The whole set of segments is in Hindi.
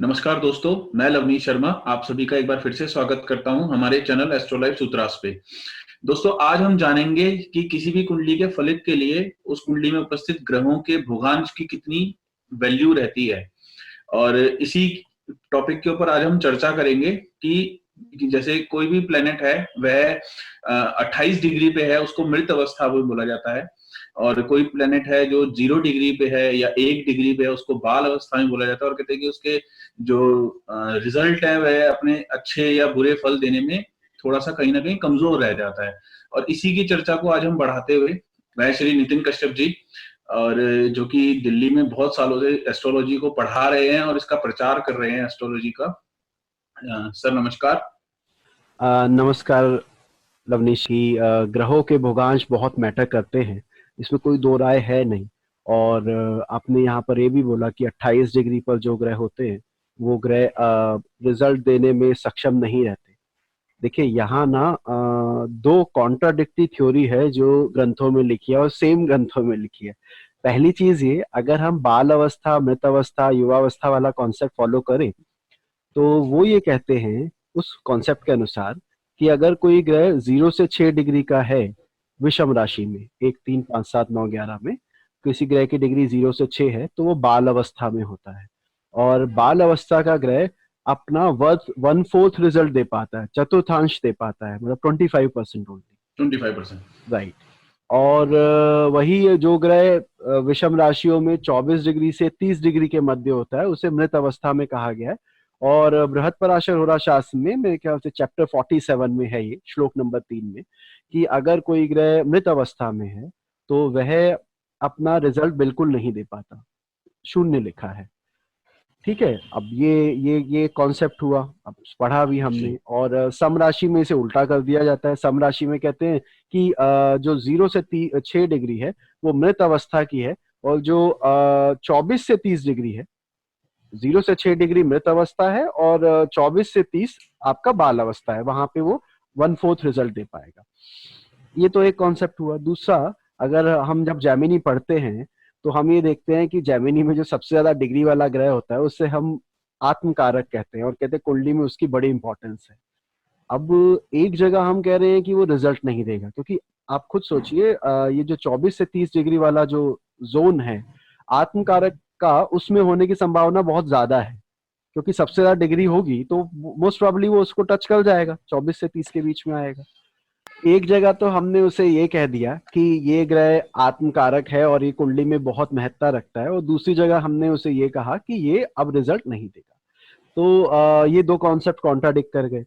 नमस्कार दोस्तों, मैं लवनीश शर्मा आप सभी का एक बार फिर से स्वागत करता हूं हमारे चैनल एस्ट्रोलाइफ सूत्रास पे। दोस्तों, आज हम जानेंगे कि किसी भी कुंडली के फलित के लिए उस कुंडली में उपस्थित ग्रहों के भोगांश की कितनी वैल्यू रहती है। और इसी टॉपिक के ऊपर आज हम चर्चा करेंगे कि जैसे कोई भी प्लेनेट है वह 28 डिग्री पे है, उसको मृत अवस्था में बोला जाता है। और कोई प्लेनेट है जो 0 डिग्री पे है या 1 डिग्री पे है, उसको बाल अवस्था में बोला जाता है। और कहते हैं कि उसके जो रिजल्ट है वह अपने अच्छे या बुरे फल देने में थोड़ा सा कहीं ना कहीं कमजोर रह जाता है। और इसी की चर्चा को आज हम बढ़ाते हुए मैं श्री नितिन कश्यप जी, और जो कि दिल्ली में बहुत सालों से एस्ट्रोलॉजी को पढ़ा रहे हैं और इसका प्रचार कर रहे हैं एस्ट्रोलॉजी का। सर नमस्कार। नमस्कार लवनीश जी। ग्रहों के भोगांश बहुत मैटर करते हैं, इसमें कोई दो राय है नहीं। और आपने यहाँ पर ये भी बोला कि 28 डिग्री पर जो ग्रह होते हैं वो ग्रह रिजल्ट देने में सक्षम नहीं रहते। देखिए यहाँ ना दो कॉन्ट्राडिक्टी थ्योरी है जो ग्रंथों में लिखी है और सेम ग्रंथों में लिखी है। पहली चीज ये, अगर हम बाल अवस्था, मृत अवस्था, युवावस्था वाला कॉन्सेप्ट फॉलो करें तो वो ये कहते हैं उस कॉन्सेप्ट के अनुसार कि अगर कोई ग्रह 0 से 6 डिग्री का है विषम राशि में, 1, 3, 5, 7, 9, 11 में किसी ग्रह की डिग्री 0 से 6 है तो वो बाल अवस्था में होता है। और बाल अवस्था का ग्रह अपना 1/4 रिजल्ट दे पाता है, चतुर्थांश दे पाता है, मतलब 25% ओनली। 25%, राइट। और वही जो ग्रह विषम राशियों में 24 डिग्री से 30 डिग्री के मध्य होता है उसे मृत अवस्था में कहा गया है। और बृहत्पराशर होरा शास्त्र में मेरे ख्याल से चैप्टर 47 में है ये, श्लोक नंबर 3 में, कि अगर कोई ग्रह मृत अवस्था में है तो वह अपना रिजल्ट बिल्कुल नहीं दे पाता, शून्य लिखा है। ठीक है, अब ये कॉन्सेप्ट हुआ, अब पढ़ा भी हमने। और सम राशि में इसे उल्टा कर दिया जाता है। सम राशि में कहते हैं कि जो 0 से 6 डिग्री है वो मृत अवस्था की है, और जो 24 से 30 डिग्री है, 0 से 6 डिग्री मृत अवस्था है और 24 से 30 आपका बाल अवस्था है, वहां पे वो 1/4 रिजल्ट दे पाएगा। ये तो एक कॉन्सेप्ट हुआ। दूसरा, अगर हम जब जैमिनी पढ़ते हैं तो हम ये देखते हैं कि जैमिनी में जो सबसे ज्यादा डिग्री वाला ग्रह होता है उससे हम आत्मकारक कहते हैं और कहते हैं कुंडली में उसकी बड़ी इंपॉर्टेंस है। अब एक जगह हम कह रहे हैं कि वो रिजल्ट नहीं देगा, क्योंकि आप खुद सोचिए, ये जो 24 से 30 डिग्री वाला जो जोन है आत्मकारक का, उसमें होने की संभावना बहुत ज्यादा है, क्योंकि सबसे ज्यादा डिग्री होगी तो मोस्ट प्रोबेबली वो उसको टच कर जाएगा, 24 से 30 के बीच में आएगा। एक जगह तो हमने उसे ये कह दिया कि ये ग्रह आत्मकारक है और ये कुंडली में बहुत महत्ता रखता है, और दूसरी जगह हमने उसे ये कहा कि ये अब रिजल्ट नहीं देगा। तो ये दो कॉन्सेप्ट कॉन्ट्राडिक्ट कर गए।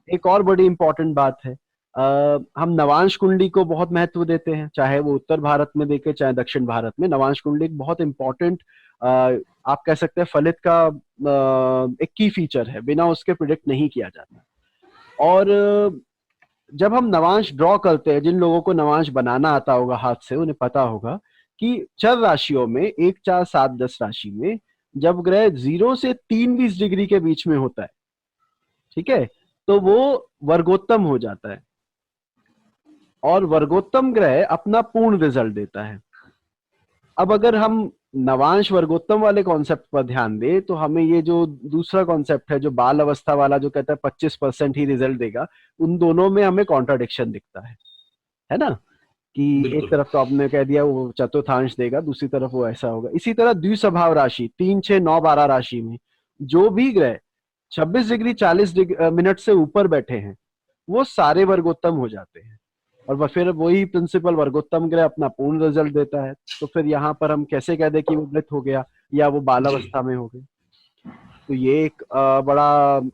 एक और बड़ी इंपॉर्टेंट बात है, हम नवांश कुंडली को बहुत महत्व देते हैं, चाहे वो उत्तर भारत में देखे चाहे दक्षिण भारत में। नवांश कुंडली एक बहुत इंपॉर्टेंट, आप कह सकते हैं फलित का एक की फीचर है, बिना उसके प्रिडिक्ट नहीं किया जाता। और जब हम नवांश ड्रॉ करते हैं, जिन लोगों को नवांश बनाना आता होगा हाथ से उन्हें पता होगा कि चर राशियों में 1, 4, 7, 10 राशि में जब ग्रह 0 से 23 डिग्री के बीच में होता है, ठीक है, तो वो वर्गोत्तम हो जाता है, और वर्गोत्तम ग्रह अपना पूर्ण रिजल्ट देता है। अब अगर हम नवांश वर्गोत्तम वाले कॉन्सेप्ट पर ध्यान दें तो हमें ये जो दूसरा कॉन्सेप्ट है जो बाल अवस्था वाला, जो कहता है 25% ही रिजल्ट देगा, उन दोनों में हमें कॉन्ट्राडिक्शन दिखता है ना, कि एक तरफ तो आपने कह दिया वो चतुर्थांश देगा, दूसरी तरफ वो ऐसा होगा। इसी तरह द्विस्वभाव राशि 3, 6, 9, 12 राशि में जो भी ग्रह 26 डिग्री 40 मिनट से ऊपर बैठे हैं वो सारे वर्गोत्तम हो जाते हैं, और फिर वही प्रिंसिपल वर्गोत्तम ग्रह अपना पूर्ण रिजल्ट देता है। तो फिर यहाँ पर हम कैसे कह दें कि वो मृत हो गया या वो बाल अवस्था में हो गए? तो ये एक बड़ा,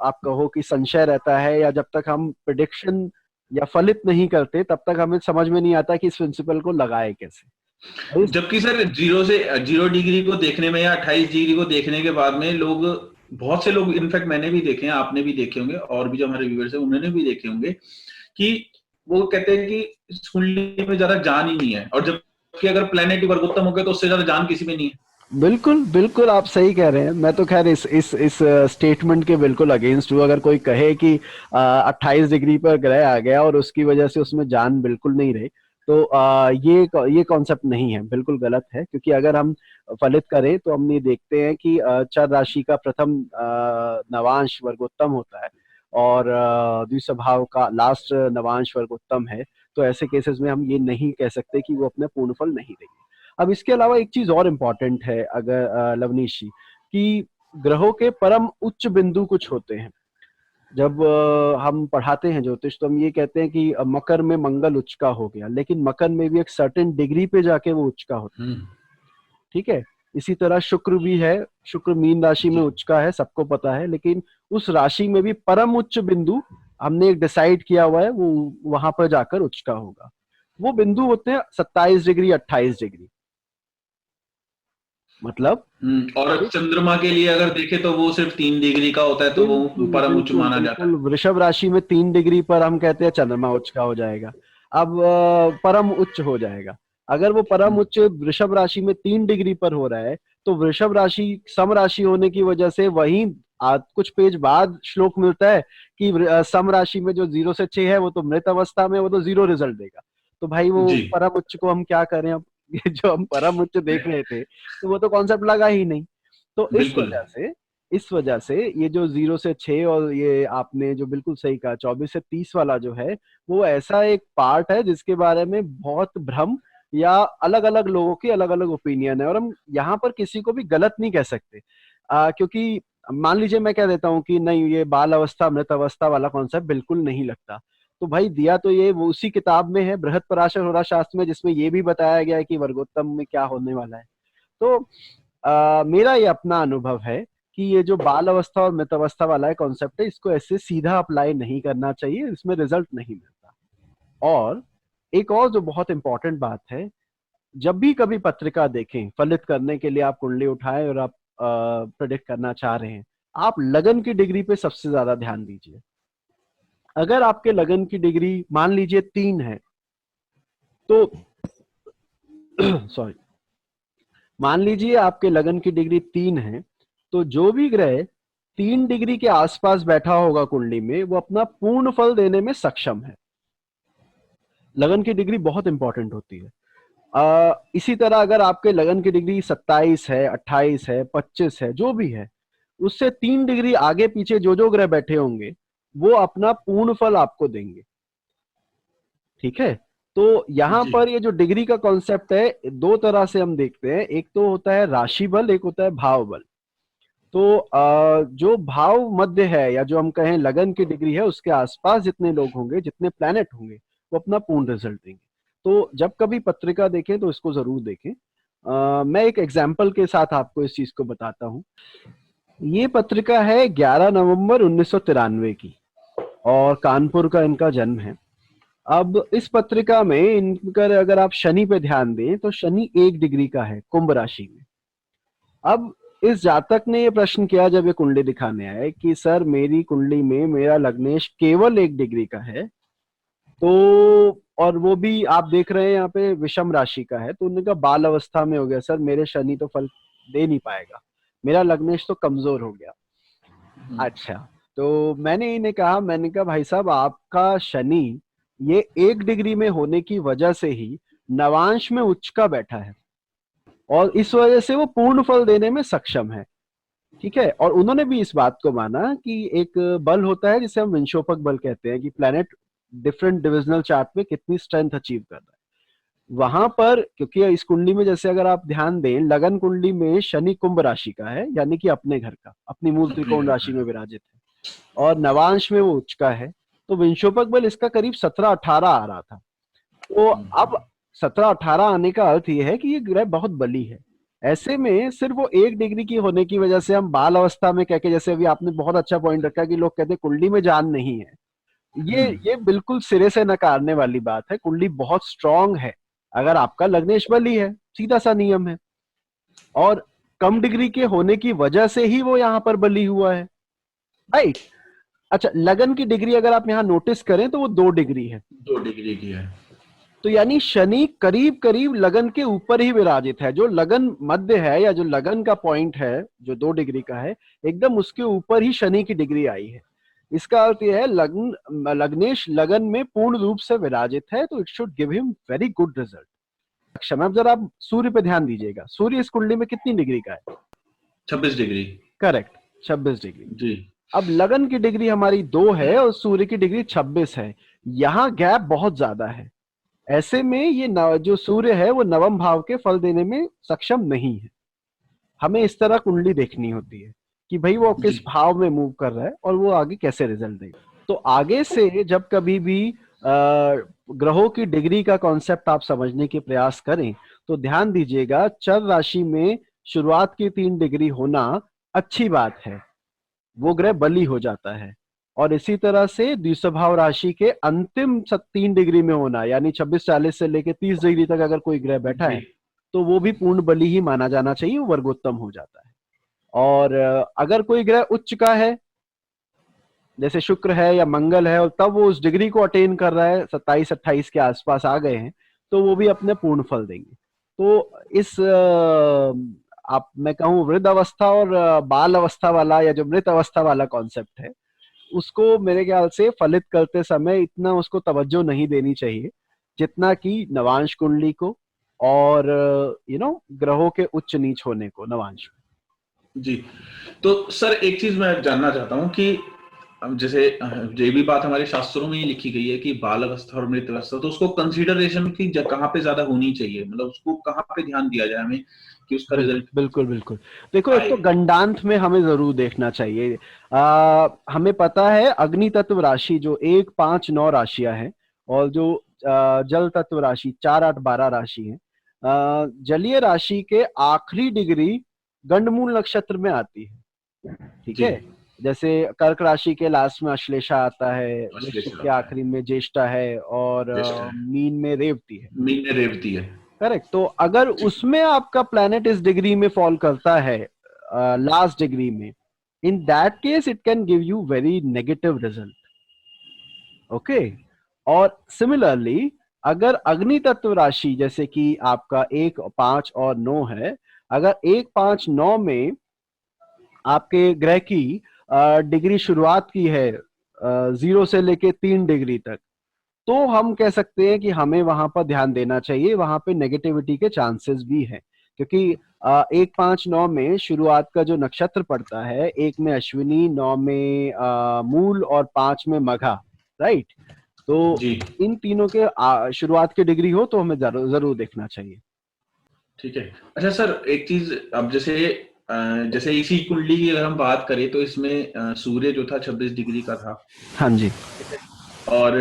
आप कहो कि संशय रहता है, या जब तक हम प्रिडिक्शन या फलित नहीं करते तब तक हमें समझ में नहीं आता कि इस प्रिंसिपल को लगाए कैसे। जबकि सर 0 डिग्री को देखने में या 28 डिग्री को देखने के बाद में लोग, बहुत से लोग, इनफैक्ट मैंने भी देखे हैं, आपने भी देखे होंगे, और भी जो हमारे व्यूअर्स हैं उन्होंने भी देखे होंगे, कि वो कहते हैं कि इस कुंडली में ज्यादा जान ही नहीं है। और जबकि अगर प्लेनेट वर्गोत्तम हो गए तो उससे ज्यादा जान किसी में नहीं है। बिल्कुल बिल्कुल आप सही कह रहे हैं। मैं तो खैर इस स्टेटमेंट के बिल्कुल अगेंस्ट हूँ। अगर कोई कहे कि 28 डिग्री पर ग्रह आ गया और उसकी वजह से उसमें जान बिल्कुल नहीं रही, तो ये कॉन्सेप्ट नहीं है, बिल्कुल गलत है। क्योंकि अगर हम फलित करें तो हम ये देखते हैं कि चर राशि का प्रथम नवांश वर्गोत्तम होता है और द्विस्वभाव का लास्ट नवांश वर्गोत्तम है। तो ऐसे केसेस में हम ये नहीं कह सकते कि वो अपने पूर्णफल नहीं देंगे। अब इसके अलावा एक चीज और इम्पोर्टेंट है, अगर लवनीश जी, कि ग्रहों के परम उच्च बिंदु कुछ होते हैं। जब हम पढ़ाते हैं ज्योतिष तो हम ये कहते हैं कि मकर में मंगल उच्च का हो गया, लेकिन मकर में भी एक सर्टेन डिग्री पे जाके वो उच्च का होता है। हम्म। ठीक है। इसी तरह शुक्र भी है। शुक्र मीन राशि में जी। उच्च का है, सबको पता है, लेकिन उस राशि में भी परम उच्च बिंदु हमने एक डिसाइड किया हुआ है, वो वहां पर जाकर उच्च का होगा। वो बिंदु होते हैं 27 डिग्री 28 डिग्री। मतलब और एक चंद्रमा के लिए अगर देखे तो वो सिर्फ 3 डिग्री का होता है, तो वो बिल्कुल परम उच्च बिल्कुल माना जाता बिल्कुल है। वृषभ राशि में 3 डिग्री पर हम कहते हैं चंद्रमा उच्च का हो जाएगा। अब परम उच्च हो जाएगा। अगर वो परम हम्म। उच्च वृषभ राशि में 3 डिग्री पर हो रहा है, तो वृषभ राशि सम राशि होने की वजह से वहीं कुछ पेज बाद श्लोक मिलता है कि सम राशि में जो 0 से 6 है वो तो मृत अवस्था में, वो तो 0 रिजल्ट देगा। तो भाई वो जी। परम उच्च को हम क्या करें अब? ये जो हम परम उच्च देख रहे थे, तो वो तो कॉन्सेप्ट लगा ही नहीं। तो बिल्कुल। इस वजह से ये जो 0 से 6 और ये आपने जो बिल्कुल सही कहा 24 से 30 वाला जो है, वो ऐसा एक पार्ट है जिसके बारे में बहुत भ्रम या अलग अलग लोगों की अलग अलग ओपिनियन है। और हम यहाँ पर किसी को भी गलत नहीं कह सकते, क्योंकि मान लीजिए मैं कह देता हूँ कि नहीं, ये बाल अवस्था मृत अवस्था वाला कॉन्सेप्ट बिल्कुल नहीं लगता, तो भाई दिया तो ये वो उसी किताब में है, बृहद पराशर होरा शास्त्र में, जिसमें ये भी बताया गया है कि वर्गोत्तम में क्या होने वाला है। तो मेरा ये अपना अनुभव है कि ये जो बाल अवस्था और मृत अवस्था वाला है कॉन्सेप्ट है, इसको ऐसे सीधा अप्लाई नहीं करना चाहिए, इसमें रिजल्ट नहीं मिलता। और एक और जो बहुत इंपॉर्टेंट बात है, जब भी कभी पत्रिका देखें फलित करने के लिए, आप कुंडली उठाएं और आप प्रेडिक्ट करना चाह रहे हैं, आप लगन की डिग्री पे सबसे ज्यादा ध्यान दीजिए। अगर आपके लगन की डिग्री मान लीजिए 3 है, तो सॉरी, मान लीजिए आपके लगन की डिग्री 3 है, तो जो भी ग्रह 3 डिग्री के आसपास बैठा होगा कुंडली में, वो अपना पूर्ण फल देने में सक्षम है। लगन की डिग्री बहुत इंपॉर्टेंट होती है। इसी तरह अगर आपके लगन की डिग्री 27 है, 28 है, 25 है, जो भी है, उससे 3 डिग्री आगे पीछे जो जो ग्रह बैठे होंगे, वो अपना पूर्ण फल आपको देंगे। ठीक है। तो यहाँ जी। पर ये जो डिग्री का कॉन्सेप्ट है, दो तरह से हम देखते हैं। एक तो होता है राशि बल, एक होता है भाव बल। तो जो भाव मध्य है, या जो हम कहें लगन की डिग्री है, उसके आसपास जितने लोग होंगे, जितने प्लैनेट होंगे, वो अपना पूर्ण रिजल्ट देंगे। तो जब कभी पत्रिका देखें तो इसको जरूर देखें। मैं एक एग्जाम्पल के साथ आपको इस चीज को बताता हूँ। ये पत्रिका है 11 नवंबर 1993 की, और कानपुर का इनका जन्म है। अब इस पत्रिका में इनका अगर आप शनि पे ध्यान दें, तो शनि 1 डिग्री का है कुंभ राशि में। अब इस जातक ने ये प्रश्न किया जब ये कुंडली दिखाने आए कि सर, मेरी कुंडली में मेरा लग्नेश केवल 1 डिग्री का है, तो और वो भी आप देख रहे हैं यहाँ पे विषम राशि का है, तो उन्होंने कहा बाल अवस्था में हो गया सर, मेरे शनि तो फल दे नहीं पाएगा, मेरा लग्नेश तो कमजोर हो गया। अच्छा। तो मैंने कहा भाई साहब, आपका शनि ये 1 डिग्री में होने की वजह से ही नवांश में उच्च का बैठा है, और इस वजह से वो पूर्ण फल देने में सक्षम है। ठीक है। और उन्होंने भी इस बात को माना कि एक बल होता है जिसे हम विंशोपक बल कहते हैं, कि प्लेनेट डिफरेंट डिविजनल चार्ट में कितनी स्ट्रेंथ अचीव कर रहा है। वहां पर क्योंकि इस कुंडली में जैसे अगर आप ध्यान दें, लगन कुंडली में शनि कुंभ राशि का है, यानी कि अपने घर का, अपनी मूल अपने त्रिकोण घर का राशि में है। विराजित है, और नवांश में वो उच्च का है। तो विंशोपक बल इसका करीब 17-18 आ रहा था। तो अब 17-18 आने का अर्थ ये है कि ये ग्रह बहुत बली है। ऐसे में सिर्फ वो 1 डिग्री की होने की वजह से हम बाल अवस्था में कह के, जैसे अभी आपने बहुत अच्छा पॉइंट रखा कि लोग कहते हैं कुंडली में जान नहीं है, ये बिल्कुल सिरे से नकारने वाली बात है। कुंडली बहुत स्ट्रांग है अगर आपका लग्नेश बली है, सीधा सा नियम है। और कम डिग्री के होने की वजह से ही वो यहाँ पर बली हुआ है। राइट। अच्छा, लगन की डिग्री अगर आप यहाँ नोटिस करें तो वो 2 डिग्री है। 2 डिग्री की है। तो यानी शनि करीब करीब लगन के ऊपर ही विराजित है, जो लगन मध्य है या जो लगन का पॉइंट है जो 2 डिग्री का है, एकदम उसके ऊपर ही शनि की डिग्री आई है। इसका अर्थ यह है लग्नेश लगन में पूर्ण रूप से विराजित है, तो it should give him very good result. क्षमा, अब जरा आप सूर्य पे ध्यान दीजिएगा। सूर्य इस कुंडली में कितनी डिग्री का है? 26 डिग्री। करेक्ट, 26 डिग्री जी। अब लगन की डिग्री हमारी 2 है और सूर्य की डिग्री 26 है। यहाँ गैप बहुत ज्यादा है। ऐसे में ये जो सूर्य है वो नवम भाव के फल देने में सक्षम नहीं है। हमें इस तरह कुंडली देखनी होती है कि भाई वो किस भाव में मूव कर रहा है और वो आगे कैसे रिजल्ट देगा। तो आगे से जब कभी भी ग्रहों की डिग्री का कॉन्सेप्ट आप समझने के प्रयास करें तो ध्यान दीजिएगा, चर राशि में शुरुआत की 3 डिग्री होना अच्छी बात है, वो ग्रह बली हो जाता है। और इसी तरह से द्विस्वभाव राशि के अंतिम 3 डिग्री में होना, यानी 26-40 से लेके 30 डिग्री तक अगर कोई ग्रह बैठा है तो वो भी पूर्ण बली ही माना जाना चाहिए, वो वर्गोत्तम हो जाता है। और अगर कोई ग्रह उच्च का है, जैसे शुक्र है या मंगल है, और तब वो उस डिग्री को अटेन कर रहा है, 27-28 के आसपास आ गए हैं, तो वो भी अपने पूर्ण फल देंगे। तो इस आप मैं कहूँ वृद्ध अवस्था और बाल अवस्था वाला या जो मृत अवस्था वाला कॉन्सेप्ट है, उसको मेरे ख्याल से फलित करते समय इतना उसको तवज्जो नहीं देनी चाहिए जितना कि नवांश कुंडली को और ग्रहों के उच्च नीच होने को नवांश। जी। तो सर एक चीज मैं जानना चाहता हूँ कि जैसे ये भी बात हमारे शास्त्रों में ही लिखी गई है कि बाल अवस्था और मृत अवस्था, तो उसको कंसीडरेशन की कहाँ पे ज्यादा होनी चाहिए, मतलब उसको कहाँ पे ध्यान दिया जाए हमें कि उसका रिजल्ट? बिल्कुल बिल्कुल। देखो, एक तो गंडांत में हमें जरूर देखना चाहिए। हमें पता है अग्नि तत्व राशि जो 1, 5, 9 राशियां हैं और जो जल तत्व राशि 4, 8, 12 राशि है, जलीय राशि के आखिरी डिग्री गंडमूल नक्षत्र में आती है। ठीक है, जैसे कर्क राशि के लास्ट में अश्लेषा आता है, वृश्चिक के आखिरी में ज्येष्ठा है और मीन में रेवती है। मीन में रेवती है, करेक्ट। तो अगर उसमें आपका प्लैनेट इस डिग्री में फॉल करता है, लास्ट डिग्री में, in that case it can give you very negative result. Okay. और सिमिलरली अगर अग्नि तत्व राशि जैसे कि आपका 1, 5 और 9 है, अगर 1, 5, 9 में आपके ग्रह की डिग्री शुरुआत की है 0 से लेके 3 डिग्री तक, तो हम कह सकते हैं कि हमें वहां पर ध्यान देना चाहिए। वहां पे नेगेटिविटी के चांसेस भी हैं, क्योंकि 1, 5, 9 में शुरुआत का जो नक्षत्र पड़ता है, 1 में अश्विनी, 9 में मूल और 5 में मघा, राइट। तो इन तीनों के शुरुआत की डिग्री हो तो हमें जरूर देखना चाहिए। ठीक है। अच्छा सर एक चीज, अब जैसे इसी कुंडली की अगर हम बात करें तो इसमें सूर्य जो था 26 डिग्री का था। हाँ जी। और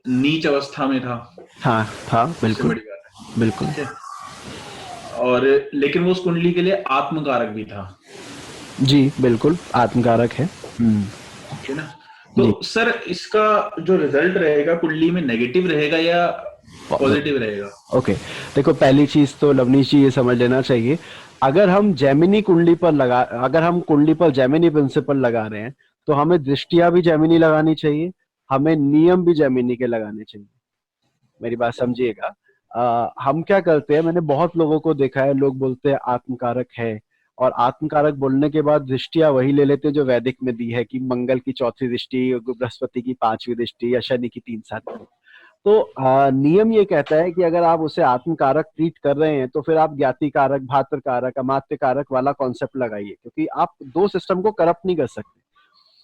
नीच अवस्था में था। हाँ था, बिल्कुल बिल्कुल। और लेकिन वो उस कुंडली के लिए आत्मकारक भी था। जी बिल्कुल, आत्मकारक है। ठीक है ना। तो सर इसका जो रिजल्ट रहेगा कुंडली में नेगेटिव रहेगा या पॉजिटिव रहेगा? ओके, देखो पहली चीज तो लवनीश जी ये समझ लेना चाहिए, अगर हम जेमिनी कुंडली पर अगर हम कुंडली पर जेमिनी प्रिंसिपल लगा रहे हैं तो हमें दृष्टियां भी जेमिनी लगानी चाहिए, हमें नियम भी जेमिनी के लगाने चाहिए। मेरी बात समझिएगा। हम क्या करते हैं, मैंने बहुत लोगों को देखा है, लोग बोलते हैं आत्मकारक है, और आत्मकारक बोलने के बाद दृष्टियां वही ले लेते हैं जो वैदिक में दी है कि मंगल की 4थी दृष्टि, बृहस्पति की 5वीं दृष्टि या शनि की 3, 7। तो नियम ये कहता है कि अगर आप उसे आत्मकारक ट्रीट कर रहे हैं तो फिर आप ज्ञाति कारक, भातृ कारक, अमात्य कारक वाला कॉन्सेप्ट लगाइए, क्योंकि आप 2 सिस्टम को करप्ट नहीं कर सकते।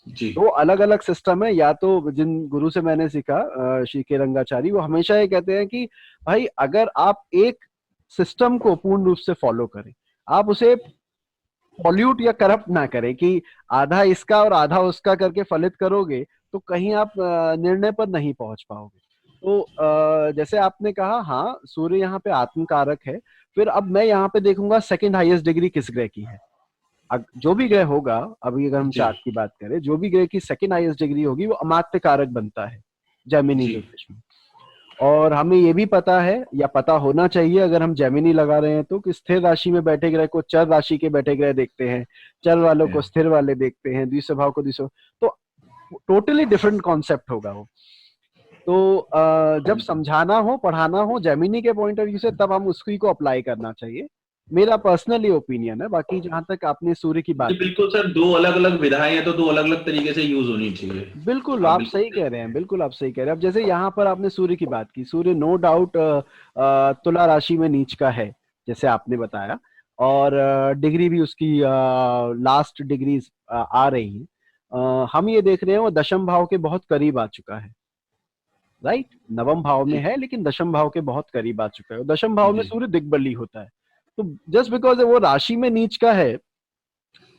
जी। 2 अलग अलग सिस्टम है। या तो जिन गुरु से मैंने सीखा, श्री के रंगाचारी, वो हमेशा ये कहते हैं कि भाई अगर आप एक सिस्टम को पूर्ण रूप से फॉलो करें, आप उसे पॉल्यूट या करप्ट ना करें कि आधा इसका और आधा उसका करके फलित करोगे तो कहीं आप निर्णय पर नहीं पहुंच पाओगे। तो जैसे आपने कहा, हाँ सूर्य यहाँ पे आत्मकारक है। फिर अब मैं यहाँ पे देखूंगा सेकंड हाईएस्ट डिग्री किस ग्रह की है। जो भी ग्रह होगा, अभी अगर हम चार्ट की बात करें, जो भी ग्रह की सेकंड हाईएस्ट डिग्री होगी वो अमात्य कारक बनता है जेमिनी ज्योतिष में। और हमें ये भी पता है या पता होना चाहिए, अगर हम जेमिनी लगा रहे हैं तो कि स्थिर राशि में बैठे ग्रह को चर राशि के बैठे ग्रह देखते हैं, चर वालों को स्थिर वाले देखते हैं, द्विस्वभाव को द्विस्वभाव, तो टोटली डिफरेंट कॉन्सेप्ट होगा वो। तो जब समझाना हो, पढ़ाना हो जेमिनी के पॉइंट ऑफ व्यू से, तब हम उसकी को अप्लाई करना चाहिए। मेरा पर्सनली ओपिनियन है। बाकी जहां तक आपने सूर्य की बात, बिल्कुल सर, दो अलग अलग विधाएं हैं तो दो अलग अलग तरीके से यूज होनी चाहिए। बिल्कुल आप आप बिल्कुल सही सही। कह रहे हैं, बिल्कुल आप सही कह रहे हैं। अब जैसे यहाँ पर आपने सूर्य की बात की, सूर्य नो डाउट तुला राशि में नीच का है, जैसे आपने बताया, और डिग्री भी उसकी लास्ट डिग्री आ रही है। हम ये देख रहे हैं वो दशम भाव के बहुत करीब आ चुका है, राइट। नवम भाव में जी है लेकिन दशम भाव के बहुत करीब आ चुका है, और दशम भाव में जी। सूर्य दिग्बली होता है। तो जस्ट बिकॉज वो राशि में नीच का है,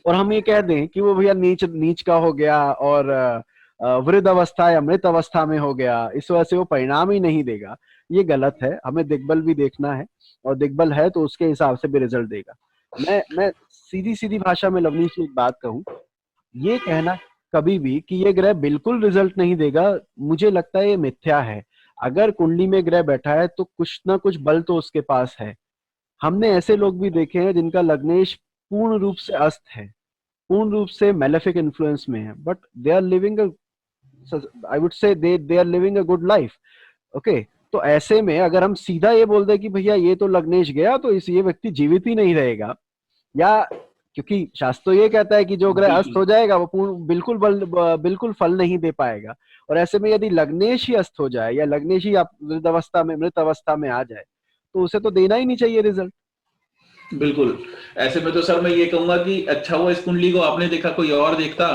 और हम ये कह दें कि वो भैया नीच नीच का हो गया, और वृद्ध अवस्था या मृत अवस्था में हो गया, इस वजह से वो परिणाम ही नहीं देगा, ये गलत है। हमें दिग्बल भी देखना है, और दिग्बल है तो उसके हिसाब से भी रिजल्ट देगा। मैं सीधी सीधी भाषा में लवनीश एक बात कहूं, ये कहना कभी भी कि ये ग्रह बिल्कुल रिजल्ट नहीं देगा, मुझे लगता है ये मिथ्या है। अगर कुंडली में ग्रह बैठा है तो कुछ ना कुछ बल तो उसके पास है। हमने ऐसे लोग भी देखे हैं जिनका लग्नेश पूर्ण रूप से अस्त है, पूर्ण रूप से मेलेफिक इन्फ्लुएंस में है, but they are living, I would say they are living a good life. Okay, तो ऐसे में अगर हम सीधा ये बोल दें कि भैया ये तो लग्नेश गया तो इस ये व्यक्ति जीवित ही नहीं रहेगा, या क्योंकि शास्त्र तो ये कहता है कि जो ग्रह अस्त बिल्कुल हो जाएगा वो पूर्ण बिल्कुल फल नहीं दे पाएगा। और ऐसे में यदि लग्नेश ही अस्त हो जाए, या लग्नेश ही आप वृद्ध अवस्था में, मृत अवस्था में आ जाए, तो उसे तो देना ही नहीं चाहिए रिजल्ट। बिल्कुल। ऐसे में तो सर मैं ये कहूंगा कि अच्छा हुआ इस कुंडली को आपने देखा, कोई और देखता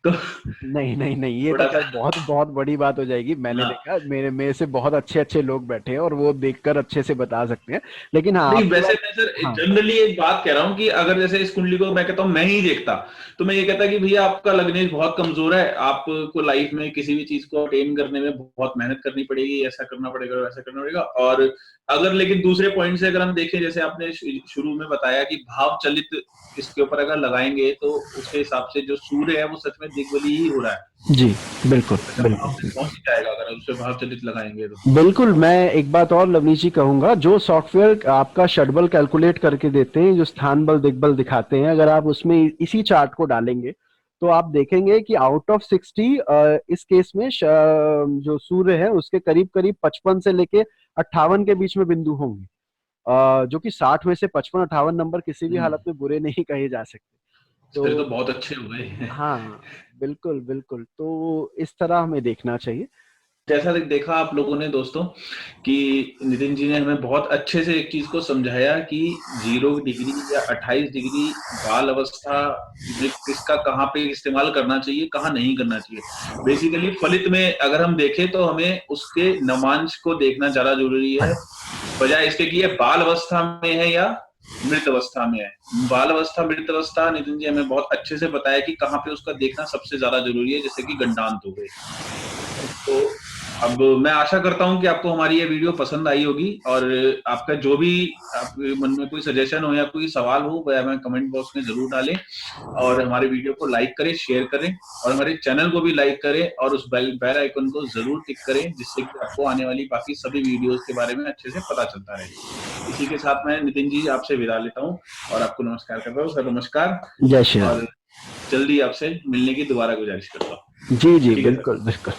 तो नहीं नहीं नहीं, ये तो थोड़ा खैर सा। बहुत बहुत बड़ी बात हो जाएगी। मैंने हाँ, देखा, मेरे से बहुत अच्छे अच्छे लोग बैठे हैं और वो देखकर अच्छे से बता सकते हैं। लेकिन हाँ, नहीं आपकी वैसे बात, मैं सर हाँ जनरली एक बात कह रहा हूँ कि अगर जैसे इस कुंडली को मैं कहता हूँ मैं ही देखता, तो मैं ये कहता कि भैया आपका लग्नेश बहुत कमजोर है, आपको लाइफ में किसी भी चीज को अटेन करने में बहुत मेहनत करनी पड़ेगी, ऐसा करना पड़ेगा वैसा करना पड़ेगा। और अगर लेकिन दूसरे पॉइंट से अगर हम देखें, जैसे आपने शुरू में बताया कि भाव चलित इसके ऊपर अगर लगाएंगे तो उसके हिसाब से जो सूर्य है वो सच में दिग्बली ही हो रहा है। जी, बिल्कुल दशम भाव में बिल्कुल पहुंच ही जाएगा अगर उस पे भाव चलित लगाएंगे तो। बिल्कुल। मैं एक बात और लवनीश जी कहूंगा, जो सॉफ्टवेयर आपका षटबल कैलकुलेट करके देते हैं, जो स्थान बल दिग्बल दिखाते हैं, अगर आप उसमें इसी चार्ट को डालेंगे तो आप देखेंगे कि आउट ऑफ 60 इस केस में जो सूर्य है उसके करीब करीब 55 से लेके 58 के बीच में बिंदु होंगे, जो कि 60 में से 55 58 नंबर किसी भी हालत में बुरे नहीं कहे जा सकते। फिर तो तो बहुत अच्छे हुए। हाँ, बिल्कुल बिल्कुल, तो इस तरह हमें देखना चाहिए। जैसा देखा आप लोगों ने दोस्तों कि नितिन जी ने हमें बहुत अच्छे से एक चीज को समझाया कि 0 डिग्री या 28 डिग्री बाल अवस्था में किसका कहाँ पे इस्तेमाल करना चाहिए, कहाँ नहीं करना चाहिए। बेसिकली फलित में अगर हम देखें तो हमें उसके नमांश को देखना ज्यादा जरूरी है, बजाय इसके कि ये बाल अवस्था में है या मृत अवस्था में है। बाल अवस्था मृत अवस्था नितिन जी हमें बहुत अच्छे से बताया कि कहाँ पे उसका देखना सबसे ज्यादा जरूरी है, जैसे कि गंडांत हो गए। तो अब मैं आशा करता हूं कि आपको हमारी ये वीडियो पसंद आई होगी, और आपका जो भी आपके मन में कोई सजेशन हो या कोई सवाल हो वह हमें कमेंट बॉक्स में जरूर डालें, और हमारे वीडियो को लाइक करें, शेयर करें, और हमारे चैनल को भी लाइक करें, और उस बेल आइकन को जरूर टिक करें, जिससे कि आपको आने वाली बाकी सभी वीडियोस के बारे में अच्छे से पता चलता रहे। इसी के साथ मैं नितिन जी आपसे विदा लेता हूँ और आपको नमस्कार करता हूँ। सर नमस्कार, जय श्री राम। और जल्दी आपसे मिलने की दोबारा गुजारिश करता हूँ। जी जी, ठीक है सर। बिल्कुल बिल्कुल।